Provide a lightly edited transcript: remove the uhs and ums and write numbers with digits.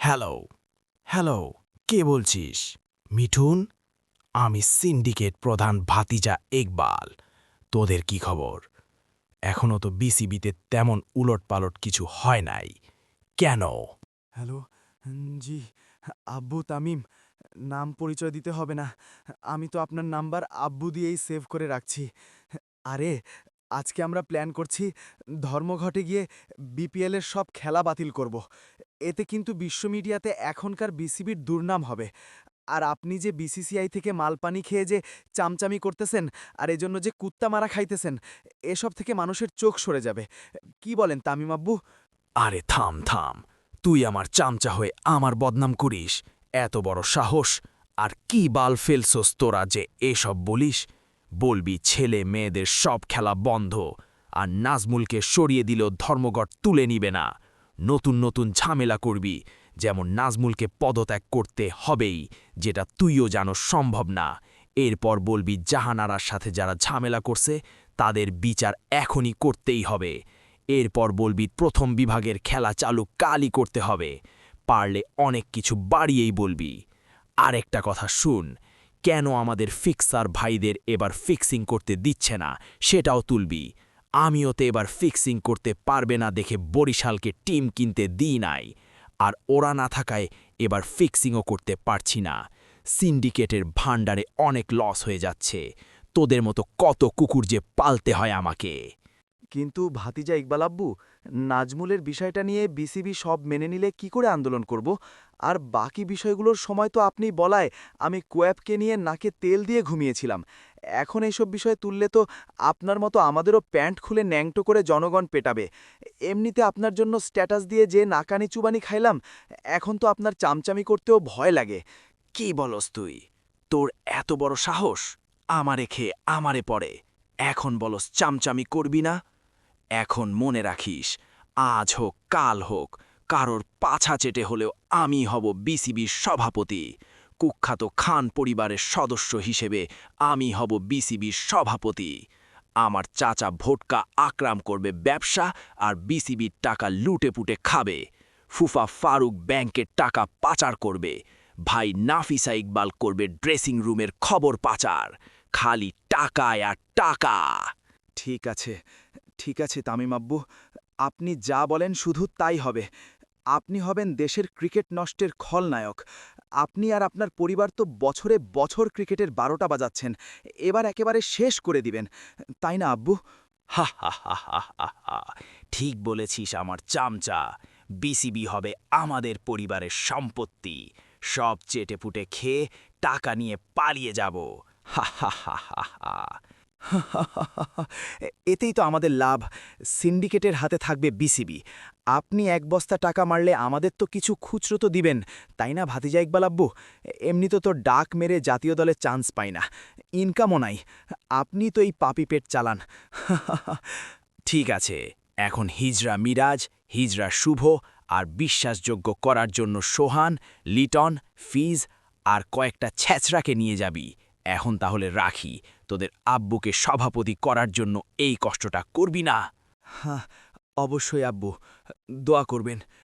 Hello, hello, কে বলছিস? মিঠুন? আমি syndicate প্রধান ভাতিজা ইকবাল। তোদের কি খবর? এখনও তো বিসিবিতে তেমন উলটপালট কিছু হয় নাই। কেন? হ্যালো, জি, আব্বু তামিম। নাম পরিচয় দিতে হবে না। আমি তো আপনার নাম্বার আব্বু দিয়েই সেভ করে রাখছি। আরে, আজকে আমরা প্ল্যান করছি ধর্মঘটে গিয়ে বিপিএলের সব খেলা বাতিল করব। এতে কিন্তু বিশ্ব মিডিয়াতে এখনকার বিসিবির দুর্নাম হবে। আর আপনি যে বিসিসিআই থেকে মালপানি খেয়ে যে চামচামি করতেছেন আর এজন্য যে কুত্তা মারা খাইতেছেন, এসব থেকে মানুষের চোখ সরে যাবে। কি বলেন তামিম আব্বু? আরে থাম থাম, তুই আমার চামচা হয়ে আমার বদনাম করিস? এত বড় সাহস! আর কি বাল ফেলছস তোরা যে এসব বলিস? বলবি ছেলে মেয়েদের সব খেলা বন্ধ, আর নাজমুলকে সরিয়ে দিলেও ধর্মঘট তুলে নিবে না। নতুন নতুন ঝামেলা করবি, যেমন নাজমুলকে পদত্যাগ করতে হবেই, যেটা তুইও জানো সম্ভব না। এরপর বলবি জাহানারার সাথে যারা ঝামেলা করছে তাদের বিচার এখনই করতেই হবে। এরপর বলবি প্রথম বিভাগের খেলা চালু কালই করতে হবে। পারলে অনেক কিছু বাড়িয়েই বলবি। আরেকটা কথা শুন, কেন আমাদের ফিক্সার ভাইদের এবার ফিক্সিং করতে দিচ্ছে না সেটাও তুলবি। আমিও তো এবার ফিক্সিং করতে পারবে না দেখে বরিশালকে টিম কিনতে দিই নাই, আর ওরা না থাকায় এবার ফিক্সিংও করতে পারছি না। সিন্ডিকেটের ভাণ্ডারে অনেক লস হয়ে যাচ্ছে। তোদের মতো কত কুকুর যে পালতে হয় আমাকে। কিন্তু ভাতিজা ইকবাল আব্বু, নাজমুলের বিষয়টা নিয়ে বিসিবি সব মেনে নিলে কি করে আন্দোলন করব? আর বাকি বিষয়গুলোর সময় তো আপনি বলায় আমি কোয়াবকে নিয়ে নাকে তেল দিয়ে ঘুমিয়েছিলাম। এখন এইসব বিষয় তুললে তো আপনার মতো আমাদেরও প্যান্ট খুলে ন্যাংটো করে জনগণ পেটাবে। এমনিতে আপনার জন্য স্ট্যাটাস দিয়ে যে নাকানি চুবানি খাইলাম, এখন তো আপনার চামচামি করতেও ভয় লাগে। কি বলস তুই? তোর এত বড় সাহস? আমারে খেয়ে আমারে পড়ে এখন বলস চামচামি করবি না? এখন মনে রাখিস, আজ হোক কাল হোক, কারোর পাছা চেটে হলেও আমি হব বিসিবির সভাপতি। কুখ্যাত খান পরিবারের সদস্য হিসেবে আমি হব বিসিবির সভাপতি। আমার চাচা ভোটকা আকরাম করবে ব্যবসা, আর বিসিবির টাকা লুটেপুটে খাবে। ফুফা ফারুক ব্যাংকের টাকা পাচার করবে। ভাই নাফিসা ইকবাল করবে ড্রেসিং রুমের খবর পাচার। খালি টাকায় আর টাকা। ঠিক আছে, ঠিক আছে তামিম আব্বু, আপনি যা বলেন শুধু তাই হবে। আপনি হবেন দেশের ক্রিকেট নষ্টের খলনায়ক। আপনি আর আপনার পরিবার তো বছরে বছর ক্রিকেটের ১২টা বাজাচ্ছেন। এবার একেবারে শেষ করে দিবেন, তাই না আব্বু? হা হা হা হা হা হা। ঠিক বলেছিস আমার চামচা। বিসিবি হবে আমাদের পরিবারের সম্পত্তি। সব চেটেপুটে খেয়ে টাকা নিয়ে পালিয়ে যাব। হা হা হা হা হা। এতেই তো আমাদের লাভ। সিন্ডিকেটের হাতে থাকবে বিসিবি। আপনি এক বস্তা টাকা মারলে আমাদের তো কিছু খুচরো তো দিবেন, তাই না ভাতিজা ইকবাল আব্বু? এমনিতে তো ডাক মেরে জাতীয় দলে চান্স পাই না, ইনকামও নাই। আপনি তো এই পাপি পেট চালান। ঠিক আছে, এখন হিজরা মিরাজ, হিজরা শুভ আর বিশ্বাসযোগ্য করার জন্য সোহান, লিটন, ফিজ আর কয়েকটা ছ্যাচরাকে নিয়ে যাবি। এখন তাহলে রাখি, তোদের আব্বুকে সভাপতি করার জন্য এই কষ্টটা করবি না। হ্যাঁ, অবশ্যই আব্বু, দোয়া করবেন।